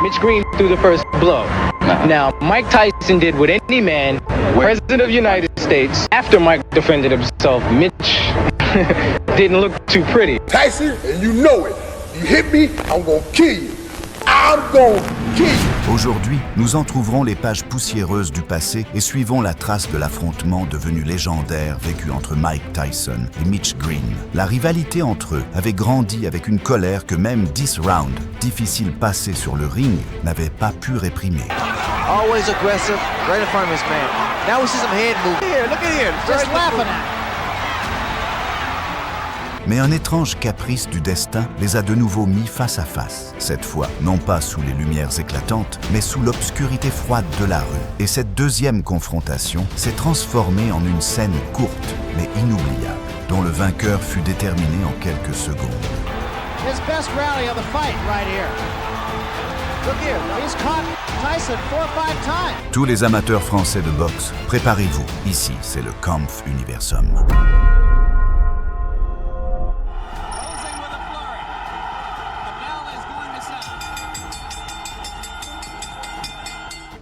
Mitch Green threw the first blow. Now, Mike Tyson did what any man, President of the United States, after Mike defended himself, Mitch didn't look too pretty. Tyson, and you know it. You hit me, I'm gonna kill you. I'm gonna kill you. Aujourd'hui, nous entrouvrons les pages poussiéreuses du passé et suivons la trace de l'affrontement devenu légendaire vécu entre Mike Tyson et Mitch Green. La rivalité entre eux avait grandi avec une colère que même 10 rounds, difficiles passés sur le ring, n'avaient pas pu réprimer. Always aggressive, right in front of his man. Now we see some head movement. Look at here, just laughing at him. Mais un étrange caprice du destin les a de nouveau mis face à face. Cette fois, non pas sous les lumières éclatantes, mais sous l'obscurité froide de la rue. Et cette deuxième confrontation s'est transformée en une scène courte, mais inoubliable, dont le vainqueur fut déterminé en quelques secondes. His best rally of the fight right here. Look here, he's caught Tyson 4 or 5 times. Tous les amateurs français de boxe, préparez-vous. Ici, c'est le Kampf Universum.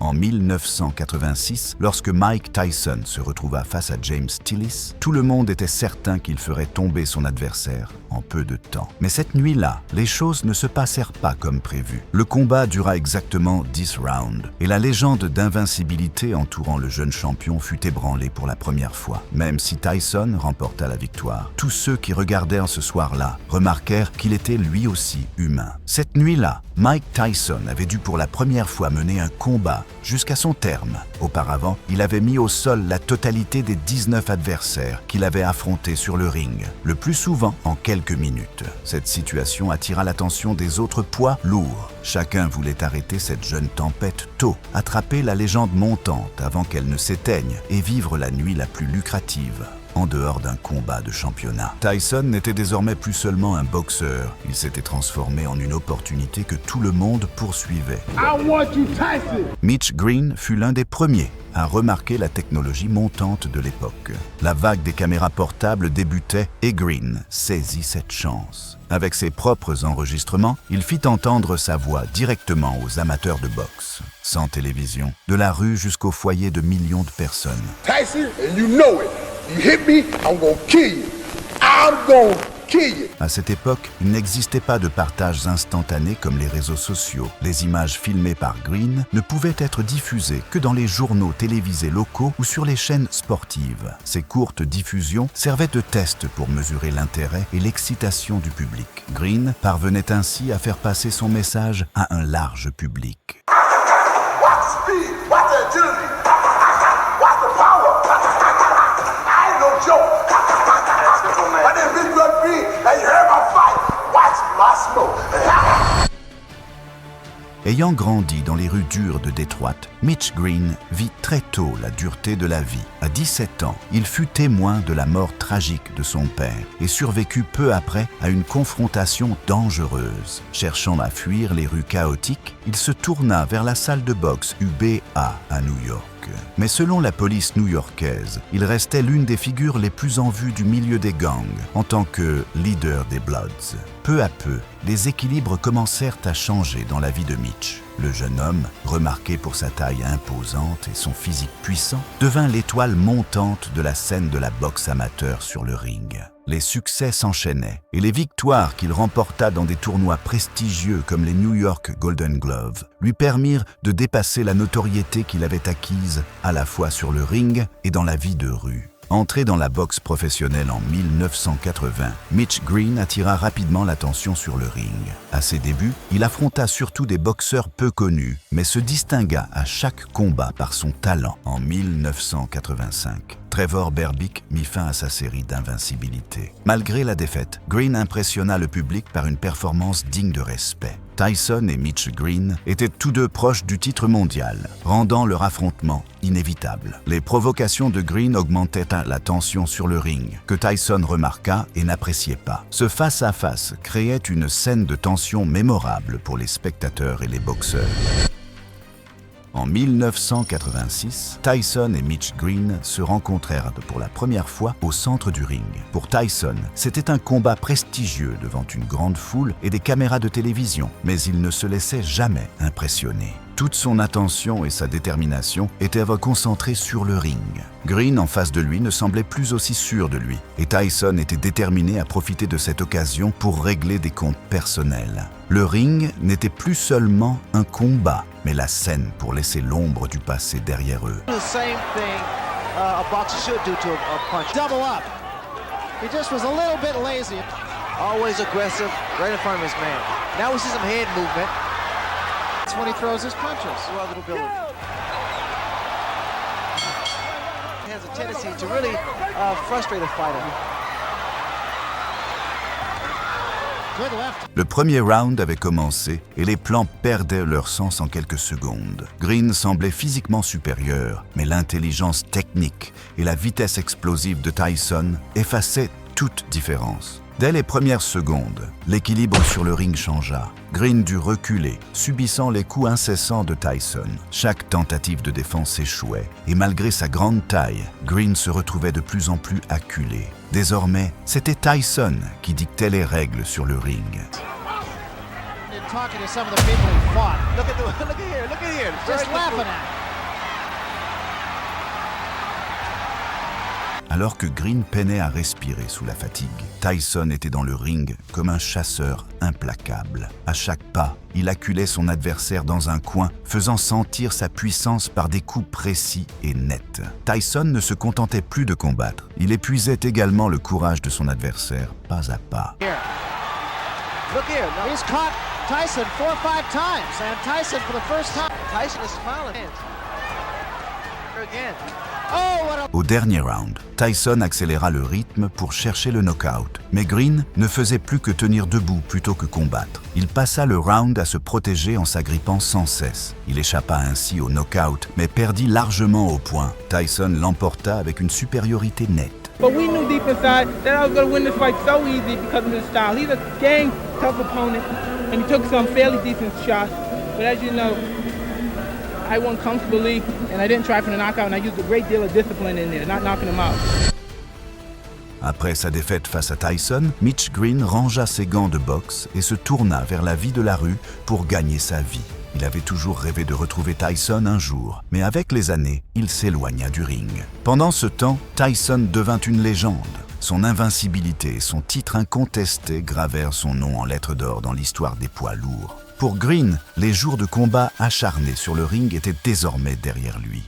En 1986, lorsque Mike Tyson se retrouva face à James Tillis, tout le monde était certain qu'il ferait tomber son adversaire en peu de temps. Mais cette nuit-là, les choses ne se passèrent pas comme prévu. Le combat dura exactement 10 rounds et la légende d'invincibilité entourant le jeune champion fut ébranlée pour la première fois. Même si Tyson remporta la victoire, tous ceux qui regardèrent ce soir-là remarquèrent qu'il était lui aussi humain. Cette nuit-là, Mike Tyson avait dû pour la première fois mener un combat jusqu'à son terme. Auparavant, il avait mis au sol la totalité des 19 adversaires qu'il avait affrontés sur le ring, le plus souvent en quelques minutes. Cette situation attira l'attention des autres poids lourds. Chacun voulait arrêter cette jeune tempête tôt, attraper la légende montante avant qu'elle ne s'éteigne et vivre la nuit la plus lucrative. En dehors d'un combat de championnat. Tyson n'était désormais plus seulement un boxeur, il s'était transformé en une opportunité que tout le monde poursuivait. I want you, Tyson. Mitch Green fut l'un des premiers à remarquer la technologie montante de l'époque. La vague des caméras portables débutait et Green saisit cette chance. Avec ses propres enregistrements, il fit entendre sa voix directement aux amateurs de boxe. Sans télévision, de la rue jusqu'au foyer de millions de personnes. Tyson, and you know it. You hit me, I'm gonna kill you. I'm gonna kill you. À cette époque, il n'existait pas de partage instantané comme les réseaux sociaux. Les images filmées par Green ne pouvaient être diffusées que dans les journaux télévisés locaux ou sur les chaînes sportives. Ces courtes diffusions servaient de test pour mesurer l'intérêt et l'excitation du public. Green parvenait ainsi à faire passer son message à un large public. Watch the speed, watch the agility, watch the power. I ain't no joke. My name is Big Blood Green, and you heard my fight. Watch my smoke. Ayant grandi dans les rues dures de Détroit, Mitch Green vit très tôt la dureté de la vie. À 17 ans, il fut témoin de la mort tragique de son père et survécut peu après à une confrontation dangereuse. Cherchant à fuir les rues chaotiques, il se tourna vers la salle de boxe UBA à New York. Mais selon la police new-yorkaise, il restait l'une des figures les plus en vue du milieu des gangs en tant que leader des Bloods. Peu à peu, les équilibres commencèrent à changer dans la vie de Mitch. Le jeune homme, remarqué pour sa taille imposante et son physique puissant, devint l'étoile montante de la scène de la boxe amateur sur le ring. Les succès s'enchaînaient et les victoires qu'il remporta dans des tournois prestigieux comme les New York Golden Gloves lui permirent de dépasser la notoriété qu'il avait acquise à la fois sur le ring et dans la vie de rue. Entré dans la boxe professionnelle en 1980, Mitch Green attira rapidement l'attention sur le ring. À ses débuts, il affronta surtout des boxeurs peu connus, mais se distingua à chaque combat par son talent. En 1985, Trevor Berbick mit fin à sa série d'invincibilité. Malgré la défaite, Green impressionna le public par une performance digne de respect. Tyson et Mitch Green étaient tous deux proches du titre mondial, rendant leur affrontement inévitable. Les provocations de Green augmentaient la tension sur le ring, que Tyson remarqua et n'appréciait pas. Ce face-à-face créait une scène de tension mémorable pour les spectateurs et les boxeurs. En 1986, Tyson et Mitch Green se rencontrèrent pour la première fois au centre du ring. Pour Tyson, c'était un combat prestigieux devant une grande foule et des caméras de télévision, mais il ne se laissait jamais impressionner. Toute son attention et sa détermination étaient concentrées sur le ring. Green, en face de lui, ne semblait plus aussi sûr de lui, et Tyson était déterminé à profiter de cette occasion pour régler des comptes personnels. Le ring n'était plus seulement un combat, mais la scène pour laisser l'ombre du passé derrière eux. The same thing a boxer should do to a punch. Double up. He just was a little bit lazy. Always aggressive, right in front of his man. Now we see some head movement. That's when he throws his punches. Well, little Billy has a tendency to really frustrate a fighter. Good left. Le premier round avait commencé et les plans perdaient leur sens en quelques secondes. Green semblait physiquement supérieur, mais l'intelligence technique et la vitesse explosive de Tyson effaçaient toute différence. Dès les premières secondes, l'équilibre sur le ring changea. Green dut reculer, subissant les coups incessants de Tyson. Chaque tentative de défense échouait, et malgré sa grande taille, Green se retrouvait de plus en plus acculé. Désormais, c'était Tyson qui dictait les règles sur le ring. And talking to some of the people he fought. Look at here. Just laughing at him. Alors que Green peinait à respirer sous la fatigue, Tyson était dans le ring comme un chasseur implacable. À chaque pas, il acculait son adversaire dans un coin, faisant sentir sa puissance par des coups précis et nets. Tyson ne se contentait plus de combattre. Il épuisait également le courage de son adversaire, pas à pas. Look here. No. He's caught Tyson 4 or 5 times, and Tyson for the first time. Tyson is smiling. Here again. Oh, what a... Au dernier round, Tyson accéléra le rythme pour chercher le knockout. Mais Green ne faisait plus que tenir debout plutôt que combattre. Il passa le round à se protéger en s'agrippant sans cesse. Il échappa ainsi au knockout, mais perdit largement au point. Tyson l'emporta avec une supériorité nette. But we knew deep inside that I was going to win this fight so easy because of his style. He's a dang tough opponent, and he took some fairly decent shots. But as you know, I won comfortably, and I didn't try for the knockout, and I used a great deal of discipline in there, not knocking him out. Après sa défaite face à Tyson, Mitch Green rangea ses gants de boxe et se tourna vers la vie de la rue pour gagner sa vie. Il avait toujours rêvé de retrouver Tyson un jour, mais avec les années, il s'éloigna du ring. Pendant ce temps, Tyson devint une légende. Son invincibilité et son titre incontesté gravèrent son nom en lettres d'or dans l'histoire des poids lourds. Pour Green, les jours de combat acharnés sur le ring étaient désormais derrière lui.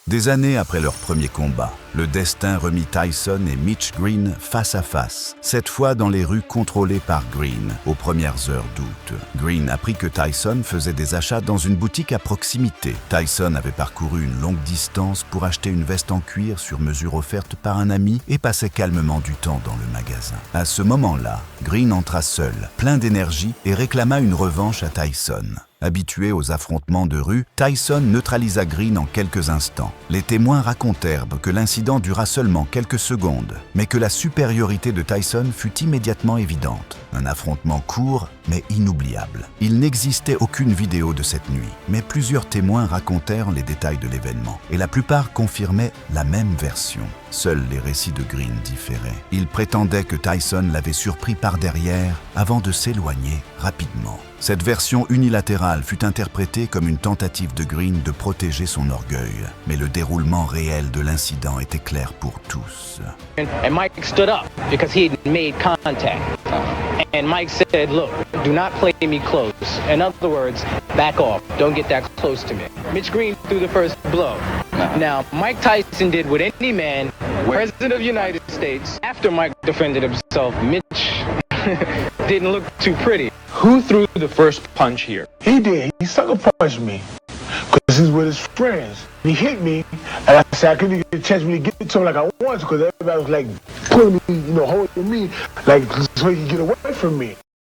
Des années après leur premier combat, le destin remit Tyson et Mitch Green face à face, cette fois dans les rues contrôlées par Green, aux premières heures d'août. Green apprit que Tyson faisait des achats dans une boutique à proximité. Tyson avait parcouru une longue distance pour acheter une veste en cuir sur mesure offerte par un ami et passait calmement du temps dans le magasin. À ce moment-là, Green entra seul, plein d'énergie, et réclama une revanche à Tyson. Habitué aux affrontements de rue, Tyson neutralisa Green en quelques instants. Les témoins racontèrent que l'incident dura seulement quelques secondes, mais que la supériorité de Tyson fut immédiatement évidente. Un affrontement court, mais inoubliable. Il n'existait aucune vidéo de cette nuit, mais plusieurs témoins racontèrent les détails de l'événement, et la plupart confirmaient la même version. Seuls les récits de Green différaient. Il prétendait que Tyson l'avait surpris par derrière avant de s'éloigner rapidement. Cette version unilatérale fut interprétée comme une tentative de Green de protéger son orgueil, mais le déroulement réel de l'incident était clair pour tous. And Mike stood up because he had made contact. And Mike said, look, do not play me close. In other words, back off. Don't get that close to me. Mitch Green threw the first blow. Now, Mike Tyson did what any man, President of the United States, after Mike defended himself, Mitch didn't look too pretty. Who threw the first punch here? He did. He sucker punched me. Because he's with his friends. He hit me, and I said I couldn't get a chance to really get to him like I wanted to, because everybody was like pulling me, holding me, like so he could get away from me.